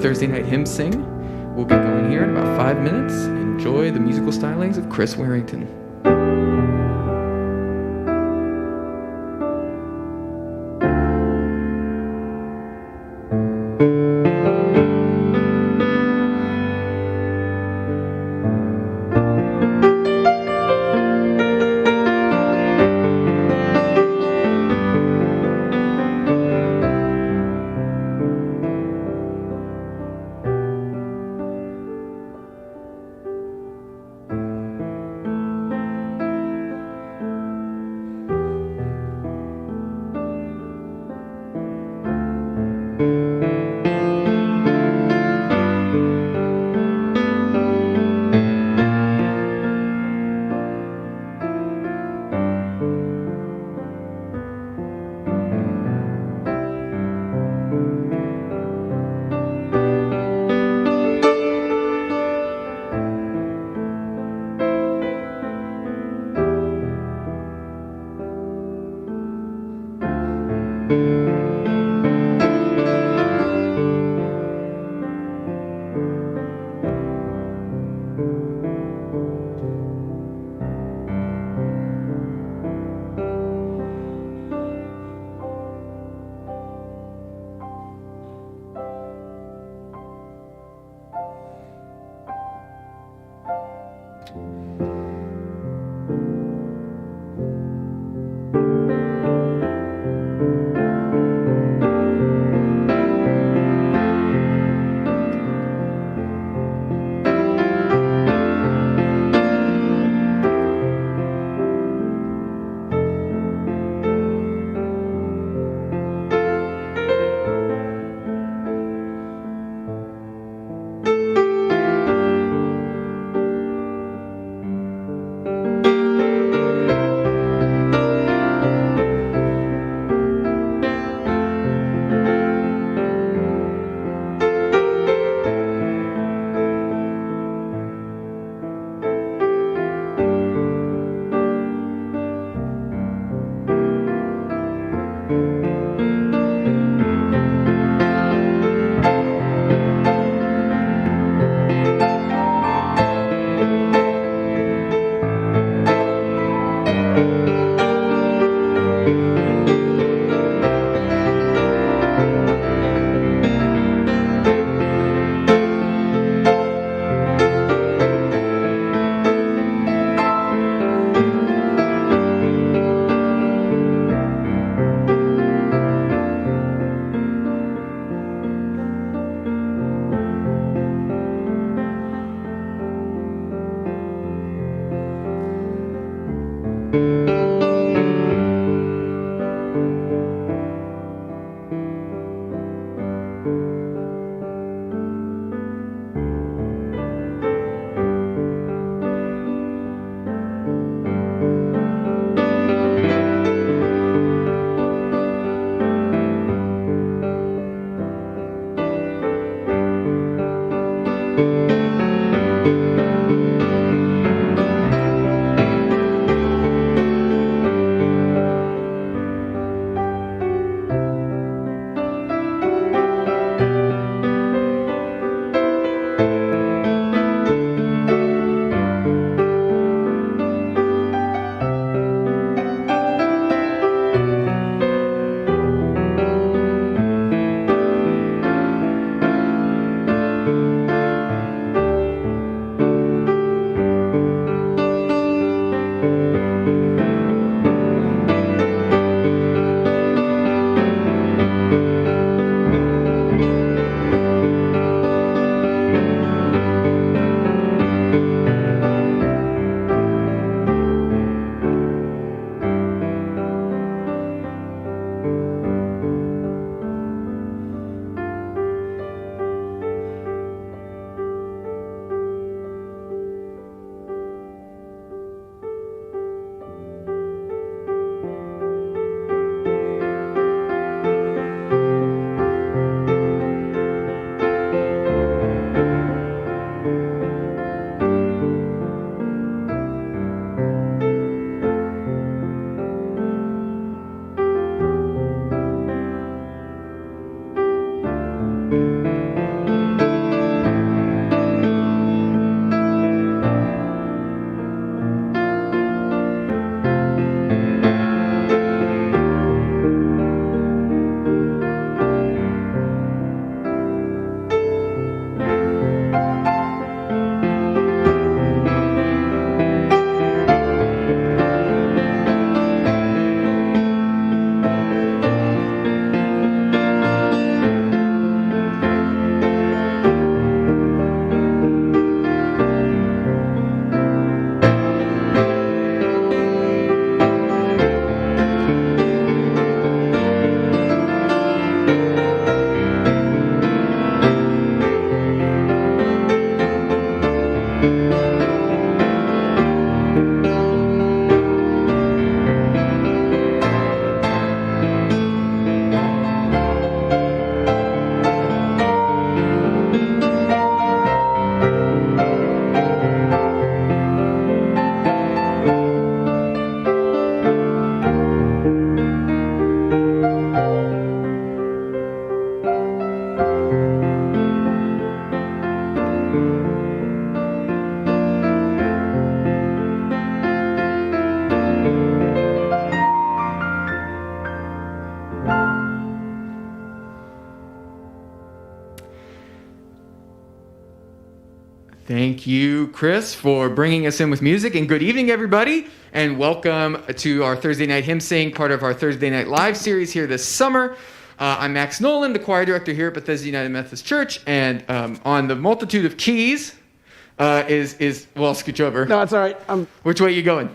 Thursday Night Hymn Sing. We'll get going here in about 5 minutes. Enjoy the musical stylings of Chris Warrington. Thank you, Chris, for bringing us in with music. And good evening, everybody. And welcome to our Thursday Night Hymn Sing, part of our Thursday Night Live series here this summer. I'm Max Nolan, the choir director here at Bethesda United Methodist Church. And on the multitude of keys well, I'll scooch over. No, it's all right. Which way are you going?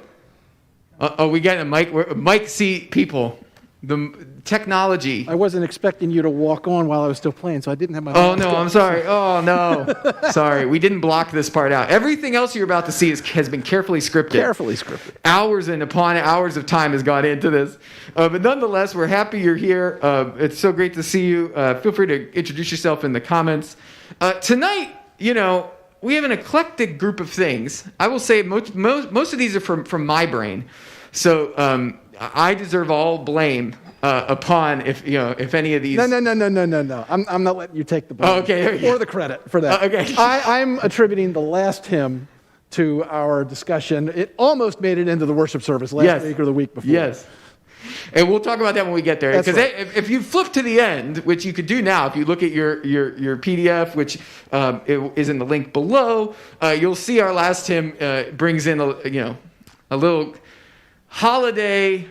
We got a mic. Mic seat people. The technology. I wasn't expecting you to walk on while I was still playing, so I didn't have my... Oh, no, I'm sorry. Oh, no. Sorry. We didn't block this part out. Everything else you're about to see has been carefully scripted. Carefully scripted. Hours and upon hours of time has gone into this. But nonetheless, we're happy you're here. It's so great to see you. Feel free to introduce yourself in the comments. Tonight, we have an eclectic group of things. I will say most of these are from my brain. So I deserve all blame upon if any of these. No. I'm not letting you take the blame. Oh, okay, there you go. Or the credit for that. Okay. I'm attributing the last hymn to our discussion. It almost made it into the worship service last week or the week before. Yes. And we'll talk about that when we get there. Because if you flip to the end, which you could do now, if you look at your PDF, which is in the link below, you'll see our last hymn brings in a little holiday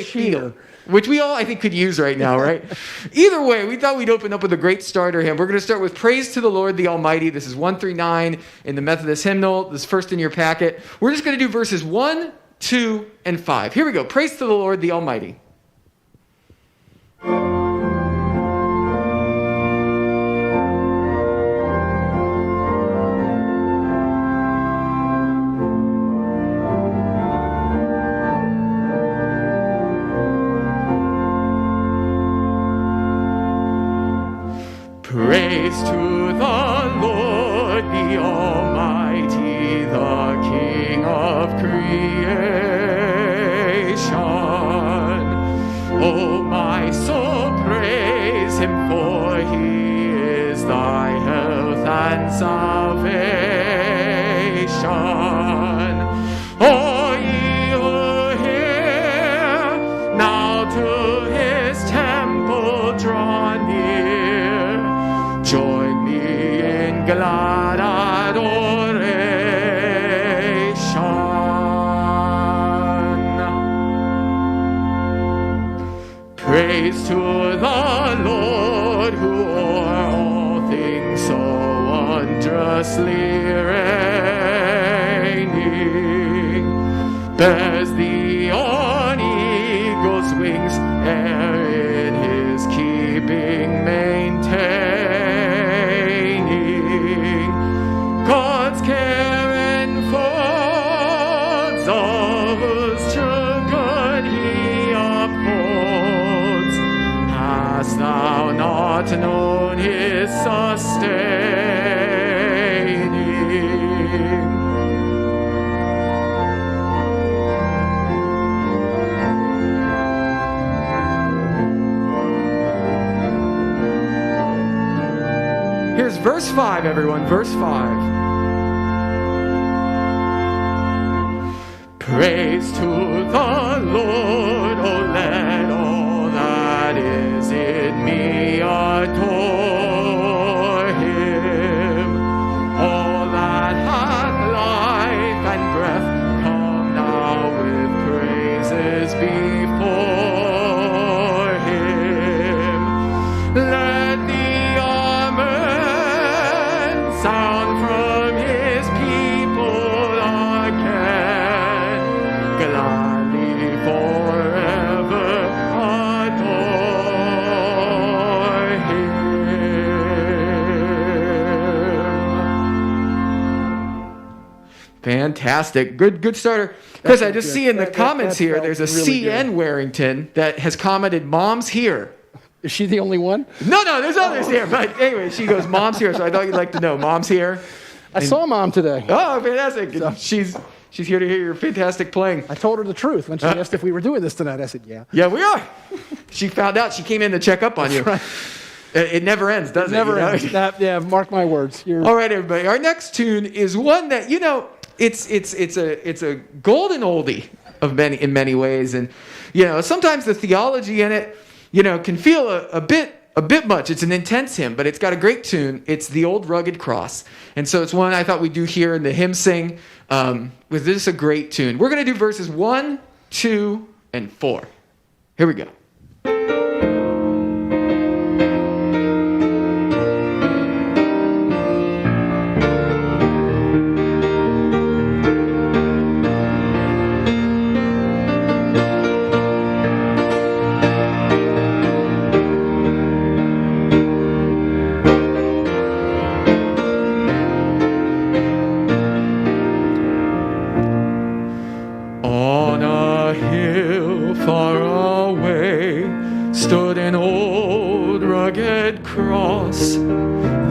feel, which we all, I think, could use right now, right? Either way, we thought we'd open up with a great starter hymn. We're going to start with Praise to the Lord the Almighty. This is 139 in the Methodist hymnal. This is first in your packet. We're just going to do verses 1, 2, and 5. Here we go. Praise to the Lord the Almighty. Praise to the Lord, the Almighty, the King of creation. O my soul, praise him, for he is thy health and salvation. O ye who hear, now to his temple draw near. Join me in glad adoration. Praise to the Lord, who o'er all things so wondrously reigning, bears thee on eagle's wings, ere in his keeping maintain. God's care enfolds all whose children he upholds. Hast thou not known his sustaining? Here's verse 5, everyone. Verse 5. Praise to the Lord, oh let all that is in me adore him. All that hath life and breath, come now with praises before him. Let the amen sound from his people again. Gladly forever adore him. Fantastic. Good starter. Chris, I just see in the comments here, there's a really CN good. Warrington that has commented, "Mom's here." Is she the only one? No, there's others here. But anyway, she goes, "Mom's here," so I thought you'd like to know. Mom's here. I saw Mom today. Oh, fantastic. She's here to hear your fantastic playing. I told her the truth when she asked if we were doing this tonight. I said, yeah. Yeah, we are. She found out. She came in to check up on you. Right. It never ends, does it? Never ends. Yeah, mark my words. All right, everybody. Our next tune is one that, it's a golden oldie in many ways. And, sometimes the theology in it, can feel a bit a bit much. It's an intense hymn, but it's got a great tune. It's The Old Rugged Cross. And so it's one I thought we'd do here in the hymn sing with this a great tune. We're going to do verses 1, 2, and 4. Here we go.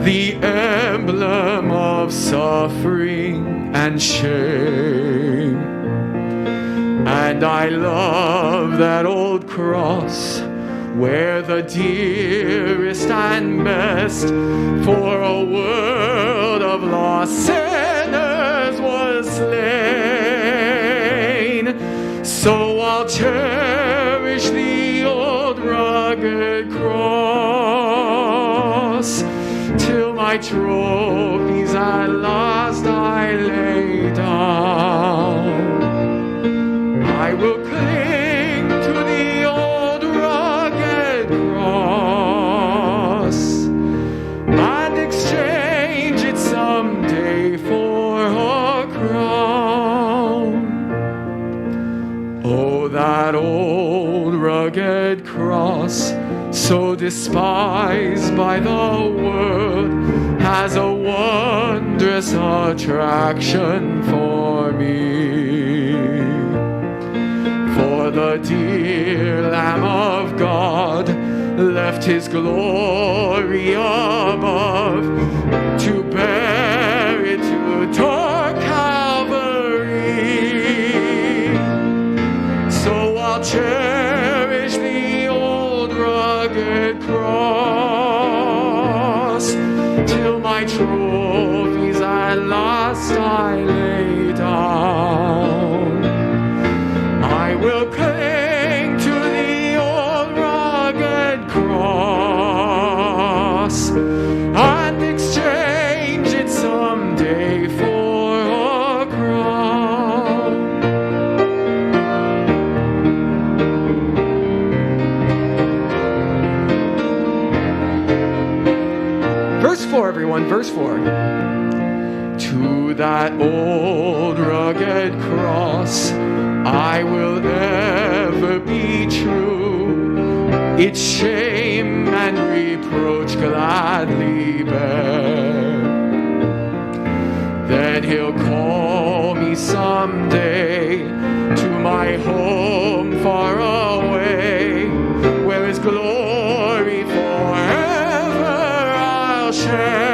The emblem of suffering and shame. And I love that old cross where the dearest and best for a world of lost sinners was slain. So I'll cherish the old rugged cross till my trophies at last I lay down. I will cling to the old rugged cross and exchange it someday for a crown. Oh, that old rugged cross, so despised by the world, has a wondrous attraction for me. For the dear Lamb of God left his glory above to bear it to dark Calvary. So I'll cherish the old rugged cross till my trophies at last I lay down. I will cling to the old rugged cross and exchange it someday for a crown. Verse 4, everyone, verse 4. To that old rugged cross I will ever be true, its shame and reproach gladly bear. Then he'll call me someday to my home far away, where his glory forever I'll share.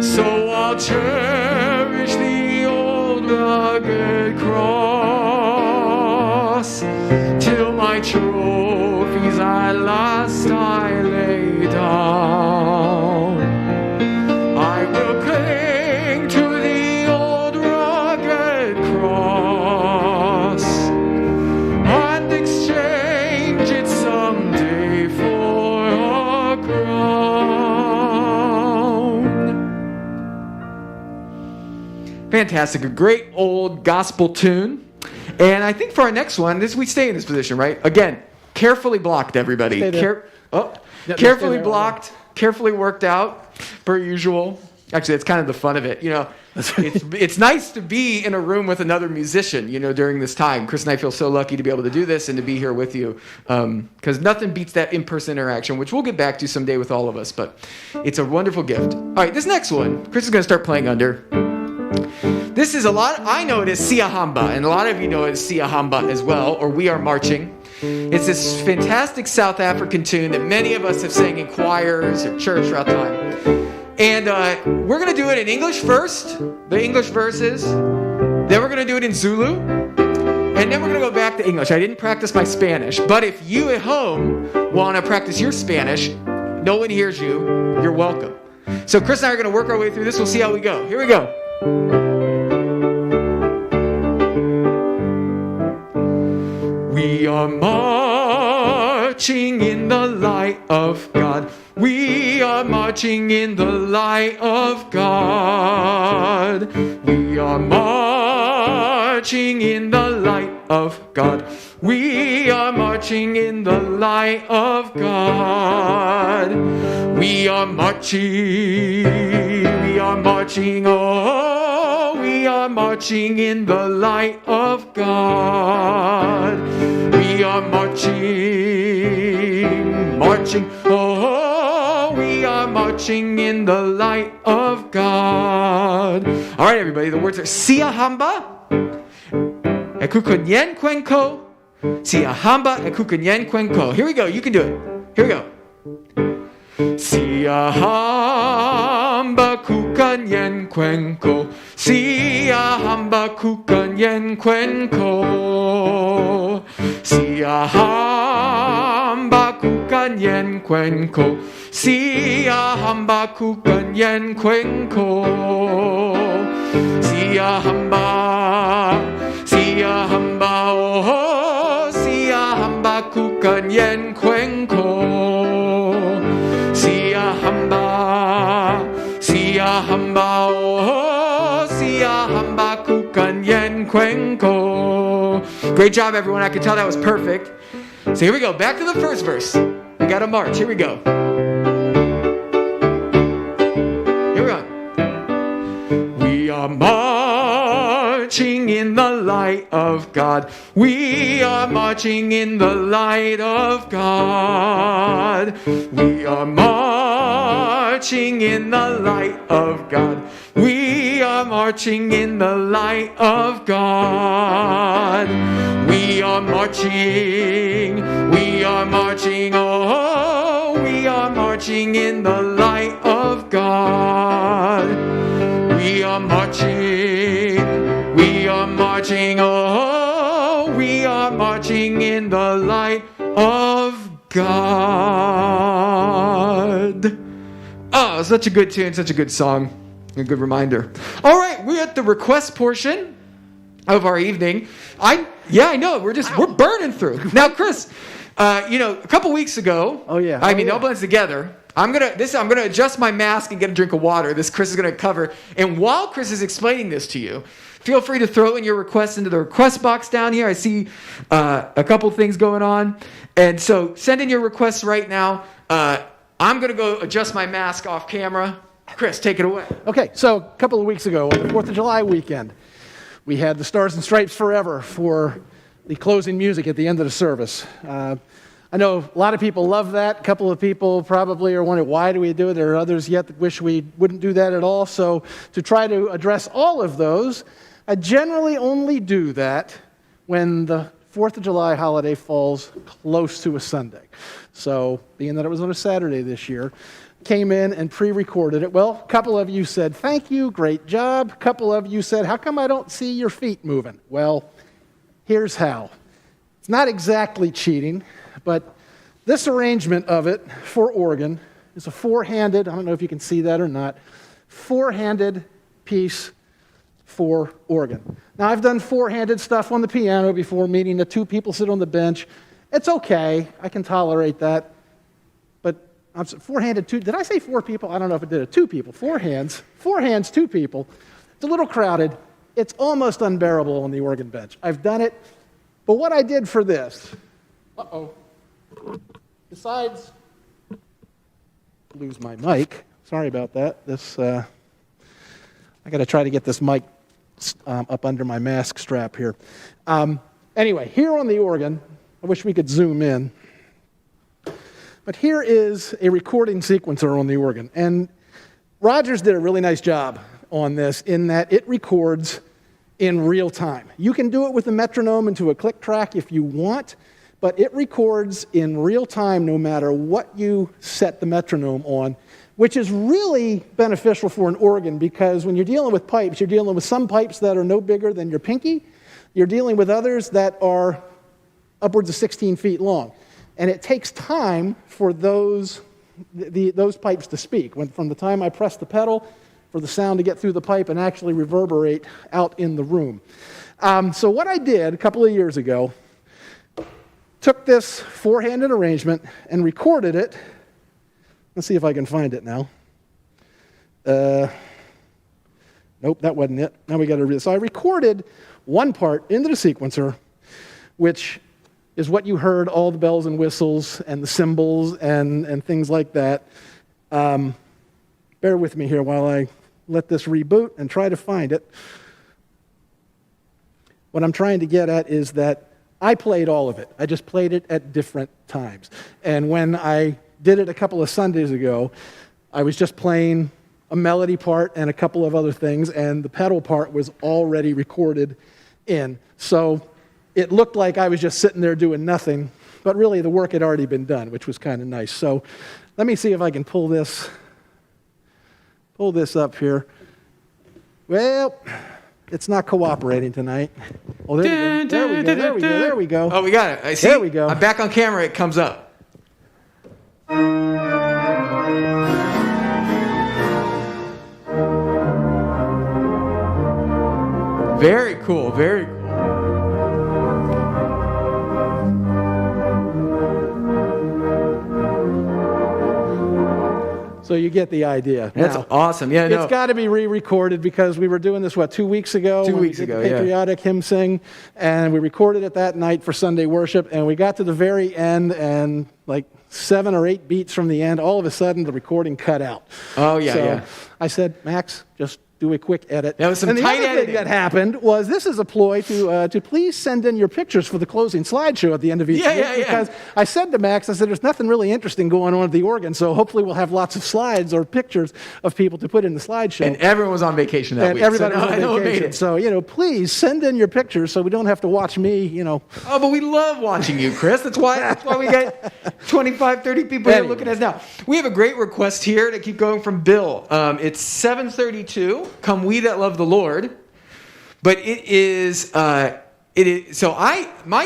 So I'll cherish the old rugged cross till my trophies at last I lay down. I will cling to the old rugged cross and exchange it someday for a crown. Fantastic. A great old gospel tune. And I think for our next one, we stay in this position, right? Again, carefully blocked, everybody. Stay there. Carefully blocked, carefully worked out, per usual. Actually, that's kind of the fun of it. You know, it's nice to be in a room with another musician, you know, during this time. Chris and I feel so lucky to be able to do this and to be here with you, because nothing beats that in-person interaction, which we'll get back to someday with all of us. But it's a wonderful gift. All right, this next one, Chris is going to start playing under. This is I know it as Siahamba, and a lot of you know it as Siahamba as well, or We Are Marching. It's this fantastic South African tune that many of us have sang in choirs or church throughout time. And we're going to do it in English first, the English verses. Then we're going to do it in Zulu. And then we're going to go back to English. I didn't practice my Spanish, but if you at home want to practice your Spanish, no one hears you, you're welcome. So Chris and I are going to work our way through this. We'll see how we go. Here we go. We are marching marching in the light of God. We are marching in the light of God. We are marching in the light of God. We are marching in the light of God. We are marching, oh, we are marching in the light of God. We are marching, oh, we are marching in the light of God. All right, everybody, the words are Siahamba, Ekukunyen Kwenko, Siahamba, Ekukunyen Kwenko. Here we go, you can do it. Here we go. Siahamba Kukanyen Kwenko, Siahamba Kukanyen Kwenko, Siahamba Kukanyen Kwenko, Siahamba Kukanyen Kwenko, Siahamba, oh, Siahamba Kukanyen Kwenko. Siahamba, oh, Siahamba Kukanyen Kwenko. Great job, everyone. I can tell that was perfect. So here we go. Back to the first verse. We got to march. Here we go. Here we go. We are marching in the light of God. We are marching in the light of God. We are marching in the light of God. We are marching in the light of God. We are marching, oh, we are marching in the light of God. We are marching, oh, we are marching in the light of God. Oh, such a good tune, such a good song, a good reminder. All right, we're at the request portion of our evening. I know, we're burning through. Now, Chris, a couple weeks ago, all blends together. I'm gonna adjust my mask and get a drink of water. This Chris is gonna cover. And while Chris is explaining this to you, feel free to throw in your requests into the request box down here. I see a couple things going on, and so send in your requests right now. I'm gonna go adjust my mask off camera. Chris, take it away. Okay, so a couple of weeks ago on the 4th of July weekend, we had the Stars and Stripes Forever for the closing music at the end of the service. I know a lot of people love that. A couple of people probably are wondering, why do we do it? There are others yet that wish we wouldn't do that at all. So to try to address all of those, I generally only do that when the 4th of July holiday falls close to a Sunday. So being that it was on a Saturday this year, came in and pre-recorded it. Well, a couple of you said, thank you, great job. A couple of you said, how come I don't see your feet moving? Well, here's how. It's not exactly cheating, but this arrangement of it for organ is a four-handed, I don't know if you can see that or not, four-handed piece for organ. Now, I've done four-handed stuff on the piano before, meaning the two people sit on the bench. It's okay. I can tolerate that. But four-handed, two, did I say four people? I don't know if it did it. Two people, four hands, two people. It's a little crowded. It's almost unbearable on the organ bench. I've done it. But what I did for this, besides lose my mic, sorry about that. I got to try to get this mic up under my mask strap here. Anyway, here on the organ, I wish we could zoom in, but here is a recording sequencer on the organ. And Rogers did a really nice job on this in that it records in real time. You can do it with a metronome into a click track if you want, but it records in real time no matter what you set the metronome on, which is really beneficial for an organ because when you're dealing with pipes, you're dealing with some pipes that are no bigger than your pinky. You're dealing with others that are upwards of 16 feet long. And it takes time for those pipes to speak. From the time I press the pedal, for the sound to get through the pipe and actually reverberate out in the room. So what I did a couple of years ago, took this four-handed arrangement and recorded it. Let's see if I can find it now. Nope, that wasn't it. Now we got to read. So I recorded one part into the sequencer, which is what you heard, all the bells and whistles and the cymbals and things like that. Bear with me here while I let this reboot and try to find it. What I'm trying to get at is that I played all of it. I just played it at different times. And when I did it a couple of Sundays ago, I was just playing a melody part and a couple of other things, and the pedal part was already recorded in. So it looked like I was just sitting there doing nothing, but really the work had already been done, which was kind of nice. So let me see if I can pull this up here. Well, it's not cooperating tonight. Oh, there we go. Oh, we got it. I see. There we go. I'm back on camera. It comes up. Very cool. Very cool. So you get the idea. That's Now, awesome. Yeah, no. It's got to be re-recorded because we were doing this, 2 weeks ago? 2 weeks when we did ago, the yeah. patriotic hymn sing, and we recorded it that night for Sunday worship, and we got to the very end, and like 7 or 8 beats from the end, all of a sudden the recording cut out. Oh, yeah, so yeah. I said, Max, just do a quick edit. That was some and the tight other editing. thing that happened was this is a ploy to please send in your pictures for the closing slideshow at the end of each week. Because I said to Max, I said, there's nothing really interesting going on at the organ, so hopefully we'll have lots of slides or pictures of people to put in the slideshow. And everyone was on vacation that And week. everybody so was I on know it made vacation. it. So, please send in your pictures so we don't have to watch me, Oh, but we love watching you, Chris. That's why we get 25, 30 people here Anyway. looking at us now. We have a great request here to keep going from Bill. It's 7:32. Come we that love the Lord. But it is my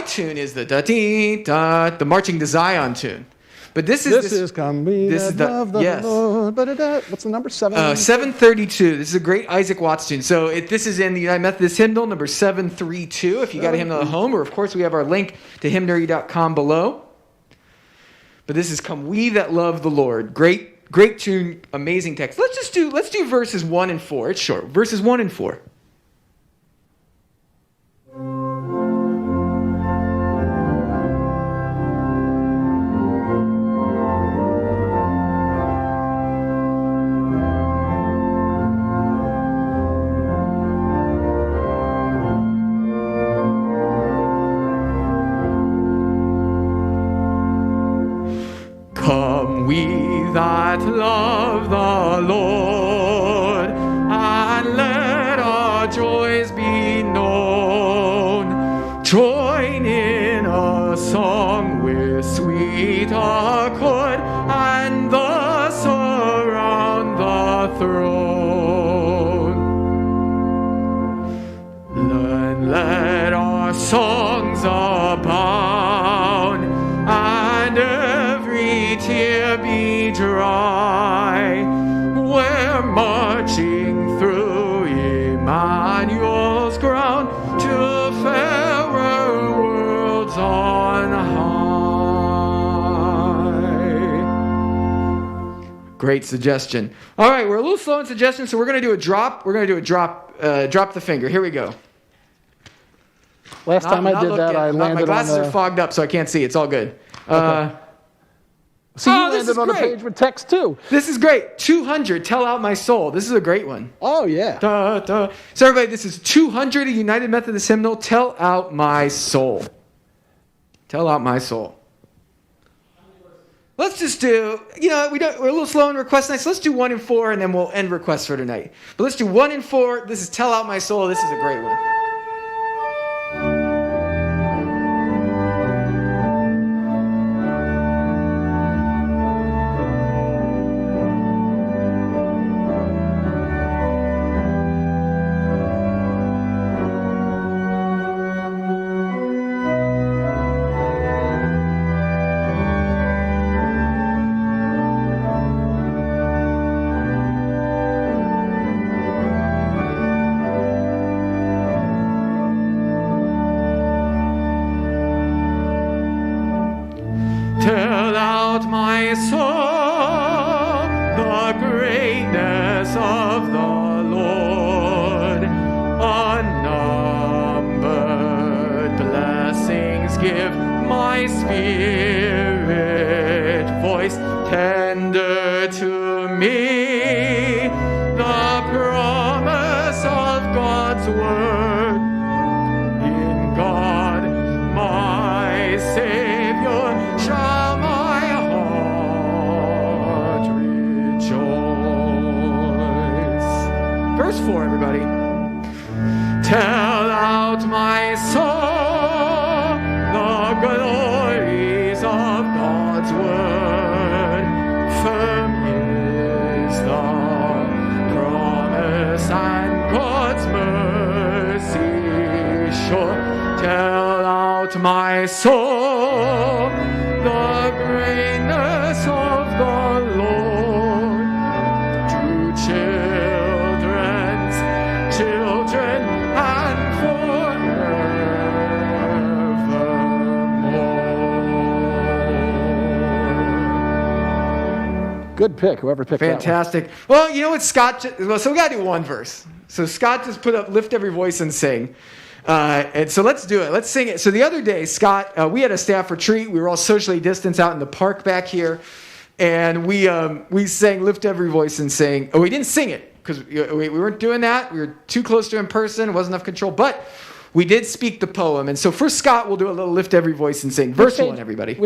tune is the da-dee-da, the Marching to Zion tune. But this is Come We this That is the- Love the yes. Lord. Ba-da-da. What's the number? 732. This is a great Isaac Watts tune. So this is in the United Methodist hymnal, number 732. If you got a hymnal at home, or of course we have our link to hymnary.com below. But this is Come We That Love the Lord. Great tune, amazing text. Let's do verses 1 and 4. It's short. Verses 1 and 4. Come we that love the Lord, and let our joys be known. Join in a song with sweet accord, and thus around the throne. Then let our songs abound, and every tear be dry. We're marching through Emmanuel's ground to fairer worlds on high. Great suggestion. All right, we're a little slow in suggestions, so we're going to do a drop. We're going to do a drop the finger. Here we go. Last time I did that, I landed my glasses on are fogged up, so I can't see. It's all good. So you this landed is on a great. page with text too. This is great. 200, Tell Out My Soul. This is a great one. Oh, yeah. Da, da. So everybody, this is 200, a United Methodist hymnal, Tell Out My Soul. Tell Out My Soul. Let's just do, we're a little slow in request nights. So let's do 1 and 4, and then we'll end requests for tonight. But let's do 1 and 4. This is Tell Out My Soul. This is a great one. out my soul the greatness of the Lord. Unnumbered blessings give my spirit voice, tender to me the promise of God's word. In God, my Savior, shall my heart rejoice. Verse 4, everybody. Tell out my soul the glories of God's word. Firm is the promise and God's mercy sure. Tell out my soul the greatness of the Lord to children's children and forevermore. Good pick, whoever picked Fantastic. Well, you know what, Scott? So we got to do one verse. So Scott just put up "Lift Every Voice and Sing." And so let's do it. Let's sing it. So the other day, Scott, we had a staff retreat. We were all socially distanced out in the park back here. And we sang "Lift Every Voice and Sing." Oh, we didn't sing it because we weren't doing that. We were too close to in person. It wasn't enough control. But we did speak the poem. And so for Scott, we'll do a little "Lift Every Voice and Sing." Verse 1, everybody.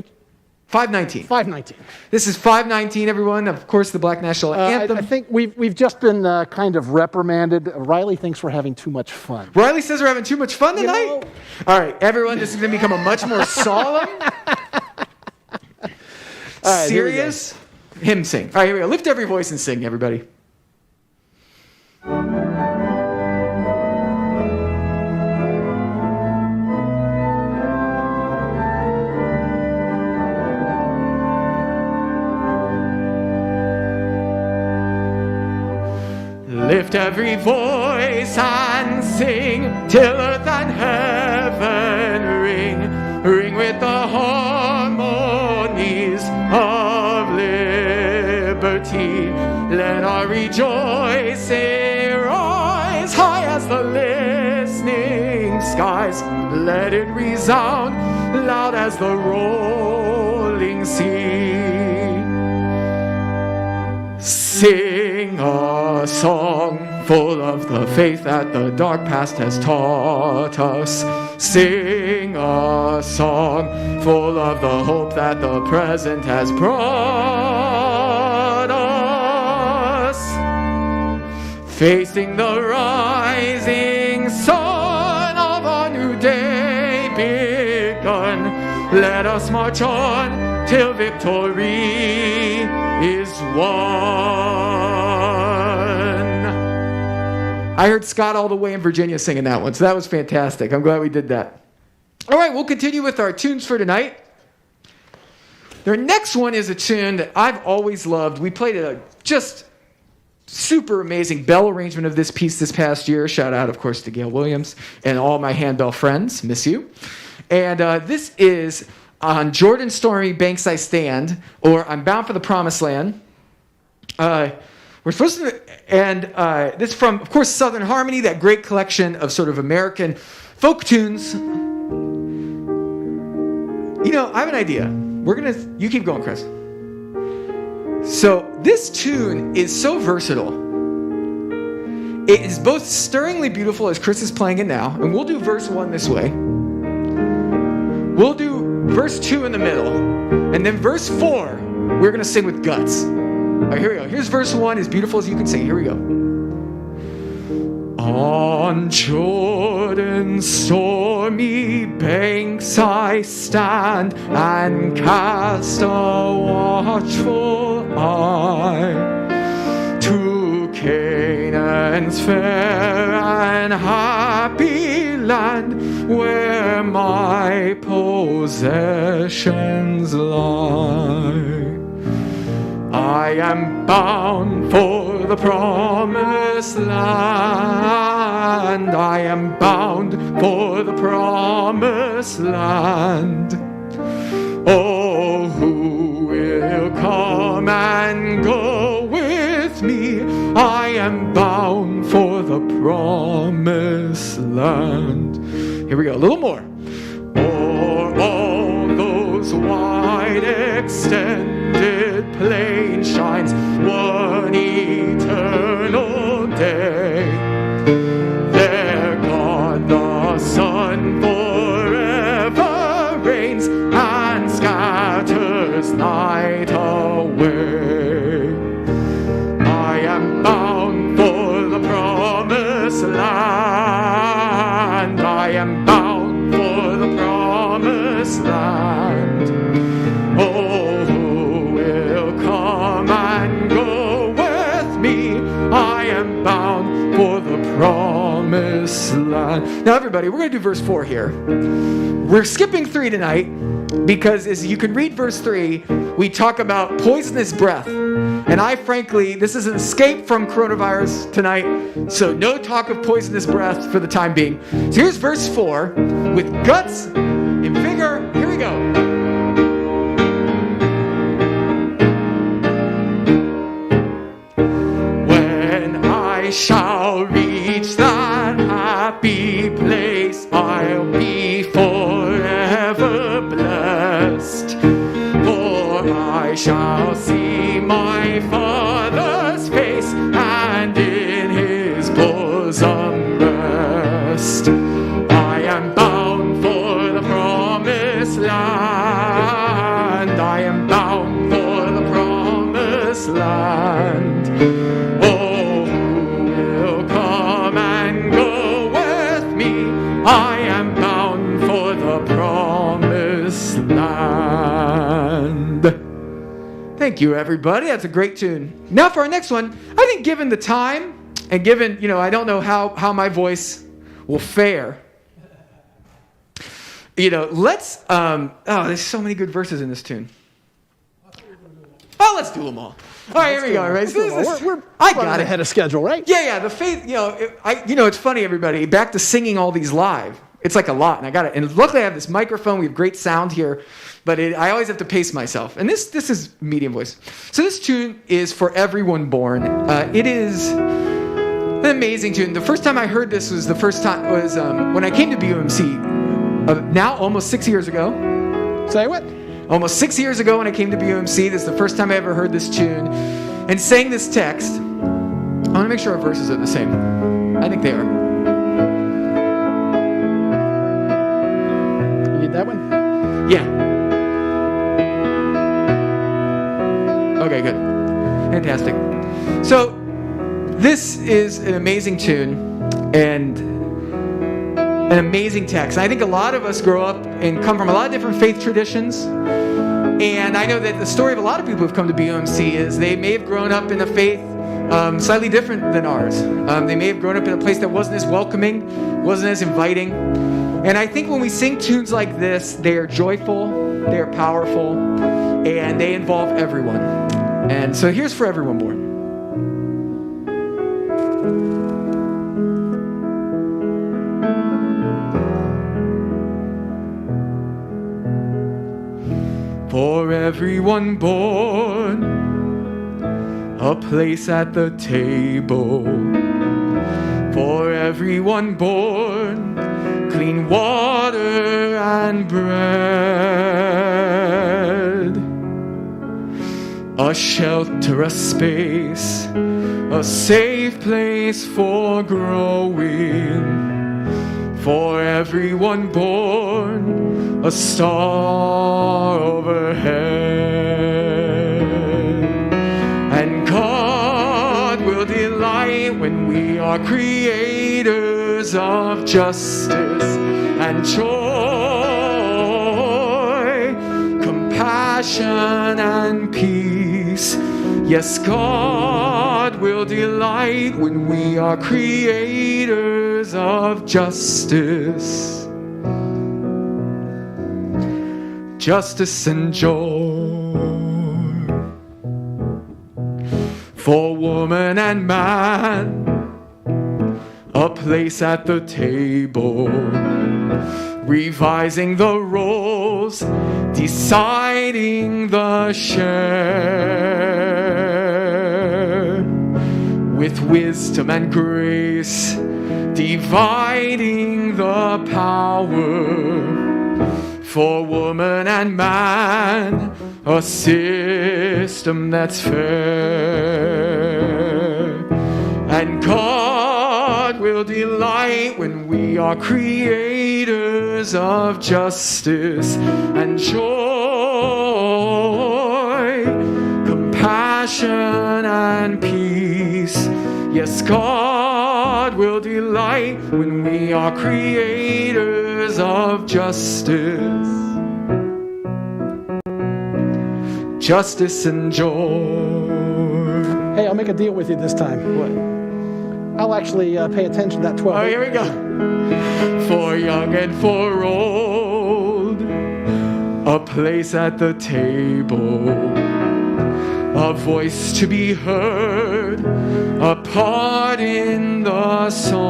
519. 519. This is 519, everyone. Of course, the Black National Anthem. I think we've just been kind of reprimanded. Riley thinks we're having too much fun. Riley says we're having too much fun tonight? All right, everyone, this is going to become a much more solemn, serious hymn sing. All right, here we go. Lift every voice and sing, everybody. Lift every voice and sing till earth and heaven ring, ring with the harmonies of liberty. Let our rejoicing rise high as the listening skies. Let it resound loud as the rolling sea. Sing a song full of the faith that the dark past has taught us. Sing a song full of the hope that the present has brought us. Facing the rising sun of a new day begun, let us march on till victory is won. I heard Scott all the way in Virginia singing that one, so that was fantastic. I'm glad we did that. All right, we'll continue with our tunes for tonight. Their next one is a tune that I've always loved. We played a just super amazing bell arrangement of this piece this past year. Shout out, of course, to Gail Williams and all my handbell friends. Miss you. And this is "On Jordan Stormy Banks I Stand," or "I'm Bound for the Promised Land." We're supposed to, and this is from, of course, Southern Harmony, that great collection of sort of American folk tunes. You know, I have an idea. You keep going, Chris. So this tune is so versatile. It is both stirringly beautiful, as Chris is playing it now, and we'll do verse 1 this way. We'll do verse 2 in the middle, and then verse 4, we're going to sing with guts. All right, here we go. Here's verse 1, as beautiful as you can sing. Here we go. On Jordan's stormy banks I stand and cast a watchful eye to Canaan's fair and happy land, where my possessions lie. I am bound for the promised land. I am bound for the promised land. Oh, who will the promised land. Here we go, a little more. O'er all those wide extended plains shines one eternal day. There God the Son forever reigns and scatters night away. I am bound for the promised land. I am bound for the promised land. Oh, who will come and go with me? I am bound for the promised land. Now, everybody, we're going to do verse 4 here. We're skipping 3 tonight because, as you can read verse 3, we talk about poisonous breath. And I, frankly, this is an escape from coronavirus tonight, so no talk of poisonous breath for the time being. So here's verse 4 with guts and vigor. Here we go. When I shall reach that happy place, I'll be forever blessed. For I shall see my Father's face, and in his bosom rest. I am bound for the promised land. I am bound for the promised land. Oh, who will come and go with me? I am bound for the promised land. Thank you, everybody. That's a great tune. Now for our next one, I think given the time and given, I don't know how my voice will fare. Let's, there's so many good verses in this tune. Oh, let's do them all. All right, here we go. Right? We're I got it. ahead of schedule, right? Yeah, the faith, it's funny, everybody, back to singing all these live. It's like a lot, and I got it. And luckily I have this microphone. We have great sound here, but I always have to pace myself. And this is medium voice. So this tune is For Everyone Born. It is an amazing tune. The first time I heard this was when I came to BUMC, now almost 6 years ago. Say what? Almost 6 years ago when I came to BUMC. This is the first time I ever heard this tune and sang this text. I want to make sure our verses are the same. I think they are. You get that one? Yeah. Okay, good. Fantastic. So, this is an amazing tune and an amazing text. I think a lot of us grow up and come from a lot of different faith traditions. And I know that the story of a lot of people who've come to BUMC is they may have grown up in a faith slightly different than ours. They may have grown up in a place that wasn't as welcoming, wasn't as inviting. And I think when we sing tunes like this, they are joyful, they are powerful, and they involve everyone. And so here's For Everyone Born. For everyone born, a place at the table. For everyone born, clean water and bread. A shelter, a space, a safe place for growing. For everyone born, a star overhead. And God will delight when we are creators of justice and joy, compassion and peace. Yes, God will delight when we are creators of justice. Justice and joy. For woman and man, a place at the table. Revising the roles, deciding the share. with wisdom and grace, dividing the power for woman and man, a system that's fair. And God will delight when we are creators of justice and joy, compassion and peace. Yes, God will delight when we are creators of justice, justice and joy. Hey, I'll make a deal with you this time. What? I'll actually pay attention to that 12. Oh, here we go. For young and for old, a place at the table, a voice to be heard, a part in the song.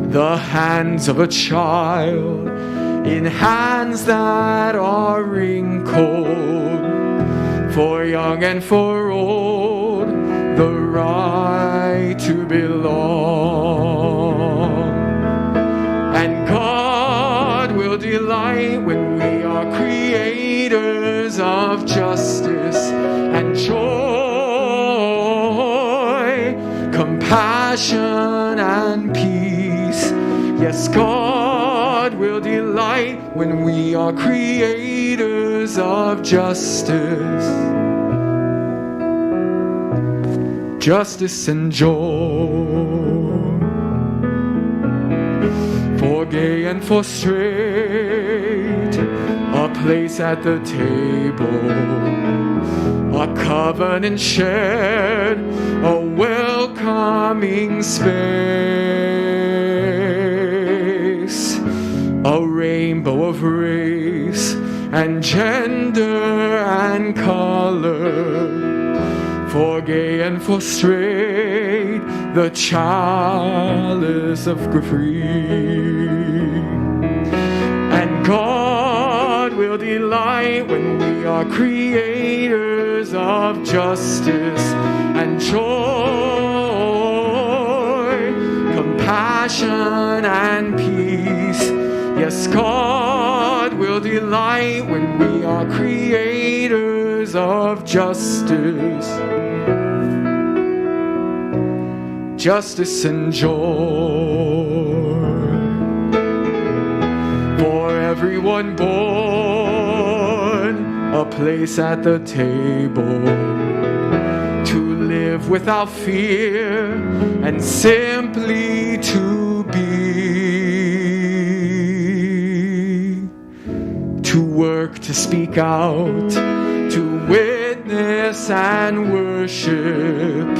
The hands of a child in hands that are wrinkled, for young and for old, the right to belong. And God will delight when we are creators of justice and joy, compassion and peace. Yes, God will delight when we are creators of justice, justice and joy. For gay and for straight, a place at the table, a covenant shared, a welcoming space, a rainbow of race and gender and color. For gay and for straight, the chalice of free. And God will delight when we are creators of justice and joy, compassion and peace. Yes, God will delight when we are creators of justice, justice and joy. For everyone born, a place at the table, to live without fear and simply to be, to work, to speak out, to witness and worship.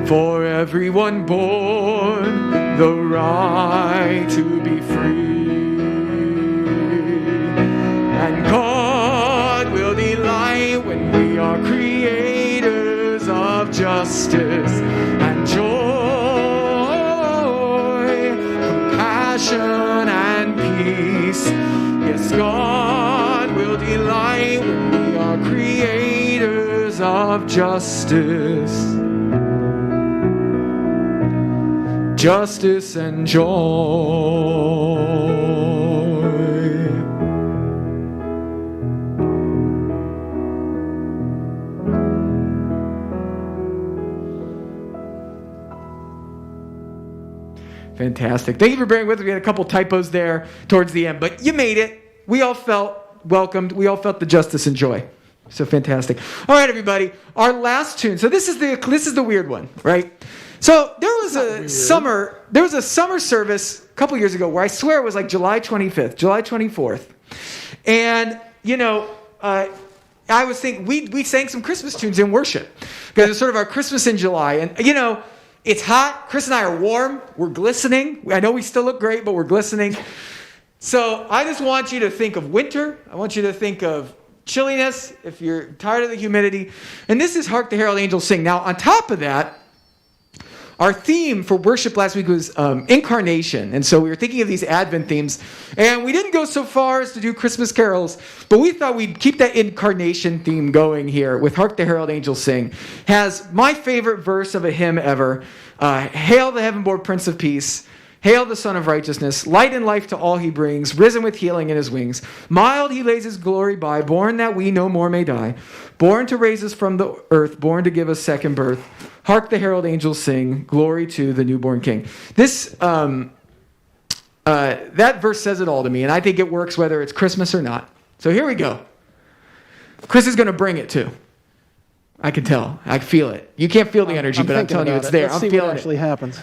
For everyone born, the right to be free. And God will delight when we are creators of justice and joy, compassion and peace. Yes, God will delight when we are creators of justice, justice and joy. Fantastic. Thank you for bearing with us. We had a couple typos there towards the end, but you made it. We all felt welcomed. We all felt the justice and joy. So fantastic. All right, everybody. Our last tune. So this is the weird one, right? So there was a summer service a couple years ago where I swear it was like July 25th, July 24th. And, I was thinking, we sang some Christmas tunes in worship because it's sort of our Christmas in July. And, it's hot. Chris and I are warm. We're glistening. I know we still look great, but we're glistening. So I just want you to think of winter. I want you to think of chilliness if you're tired of the humidity. And this is Hark the Herald Angels Sing. Now, on top of that, our theme for worship last week was incarnation. And so we were thinking of these Advent themes. And we didn't go so far as to do Christmas carols, but we thought we'd keep that incarnation theme going here with Hark the Herald Angels Sing. Has my favorite verse of a hymn ever. Hail the heaven-born Prince of Peace. Hail the Son of Righteousness, light and life to all he brings, risen with healing in his wings. Mild he lays his glory by, born that we no more may die. Born to raise us from the earth, born to give us second birth. Hark the herald angels sing, glory to the newborn King. This, that verse says it all to me, and I think it works whether it's Christmas or not. So here we go. Chris is going to bring it too. I can tell. I feel it. You can't feel the energy, but I'm telling you it's there. Let's see what actually happens.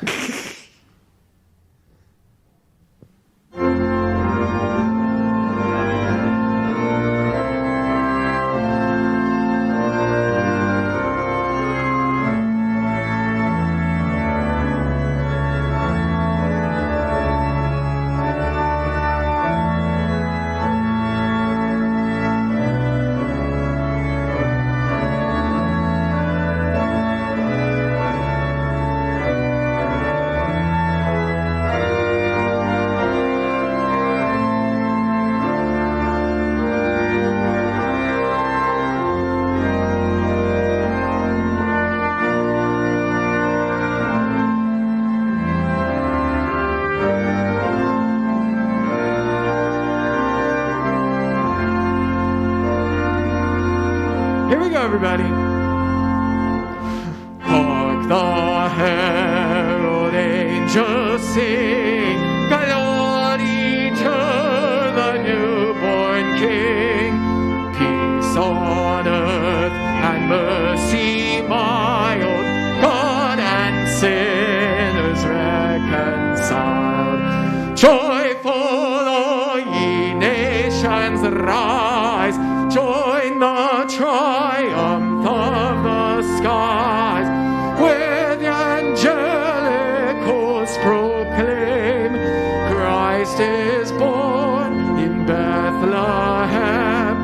Here we go, everybody. Hark the herald angels sing, glory to the newborn King. Peace on earth and mercy mild, God and sinners reconciled. Joyful all ye nations rise, join the triumph of the skies, with the angelic hosts proclaim, Christ is born in Bethlehem.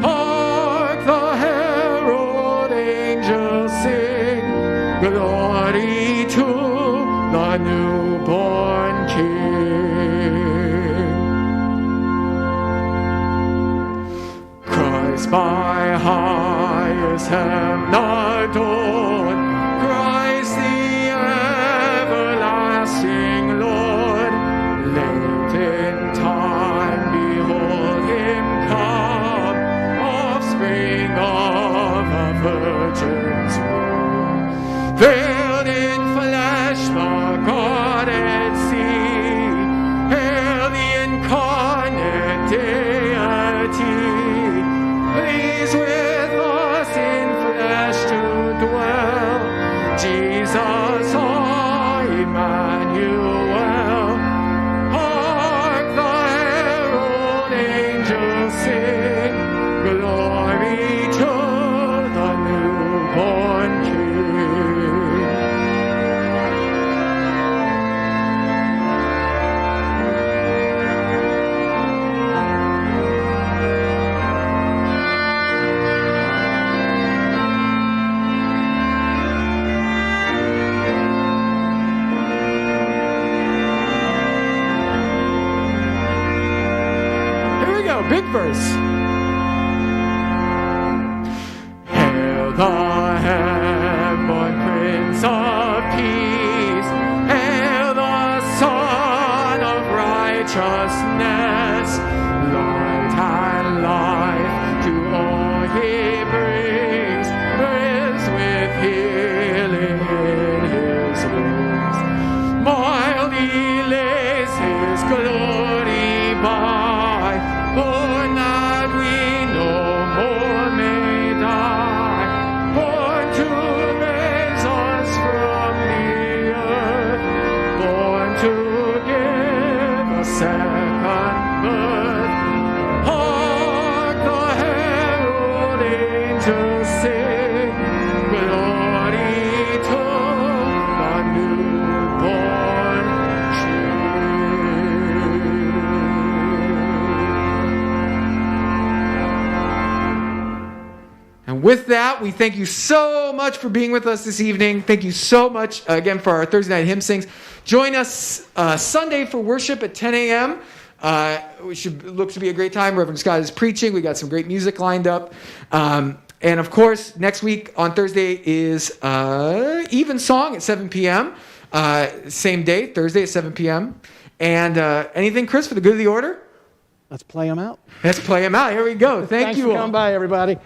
Hark the herald angels sing, glory to the newborn King. Christ by highest heaven adored, Christ the everlasting Lord. Late in time behold him come, offspring of a virgin's womb. Veiled in flesh the Godhead see, hail the incarnate deity. Please with us in flesh to dwell, Jesus our Emmanuel. Hark the herald angels sing, glory to the newborn King. Big verse. Hail the heaven-born Prince of Peace, hail the Son of Righteousness, light and life to all he brings, lives with healing in his wings. Mild he lays his glory by, born that we no more may die, born to raise us from the earth, born to give a second birth. Hark the herald angels with that, we thank you so much for being with us this evening. Thank you so much again for our Thursday night hymn sings. Join us Sunday for worship at 10 a.m. Looks to be a great time. Reverend Scott is preaching. We got some great music lined up. And of course, next week on Thursday is Evensong at 7 p.m. Same day, Thursday at 7 p.m. And anything, Chris, for the good of the order? Let's play them out. Let's play them out. Here we go. Thank Thanks you for all. coming by, everybody.